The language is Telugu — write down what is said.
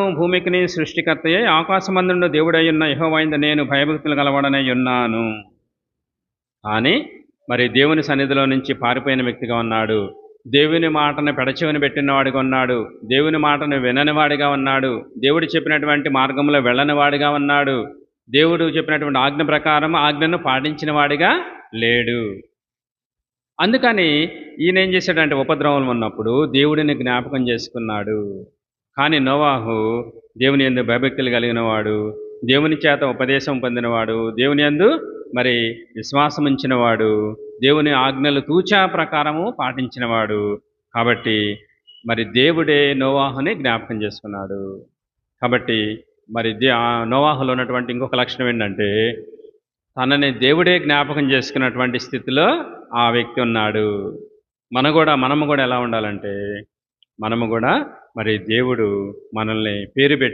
భూమికిని సృష్టికర్తయే ఆకాశమందుండు దేవుడయ్యున్న యెహోవాయందు నేను భయభక్తులు గలవాడనై ఉన్నాను. కానీ మరి దేవుని సన్నిధిలో నుంచి పారిపోయిన వ్యక్తిగా ఉన్నాడు. దేవుని మాటను పెడచెవిన పెట్టినవాడిగా ఉన్నాడు. దేవుని మాటను వినని వాడిగా ఉన్నాడు. దేవుడు చెప్పినటువంటి మార్గంలో వెళ్ళని వాడిగా ఉన్నాడు. దేవుడు చెప్పినటువంటి ఆజ్ఞ ప్రకారం ఆజ్ఞను పాటించిన వాడిగా లేడు. అందుకని ఈయన ఏం చేశాడంటే ఉపద్రవం ఉన్నప్పుడు దేవుడిని జ్ఞాపకం చేసుకున్నాడు. కానీ నోవాహు దేవుని యందు భయభక్తులు కలిగిన వాడు, దేవుని చేత ఉపదేశం పొందినవాడు, దేవుని యందు మరి విశ్వాసం ఉంచినవాడు, దేవుని ఆజ్ఞలు తూచా ప్రకారము పాటించినవాడు. కాబట్టి మరి దేవుడే నోవాహుని జ్ఞాపకం చేసుకున్నాడు. కాబట్టి మరి నోవాహులో ఉన్నటువంటి ఇంకొక లక్షణం ఏంటంటే తనని దేవుడే జ్ఞాపకం చేసుకున్నటువంటి స్థితిలో ఆ వ్యక్తి ఉన్నాడు. మనము కూడా ఎలా ఉండాలంటే మనము కూడా మరి దేవుడు మనల్ని పేరు పెట్టి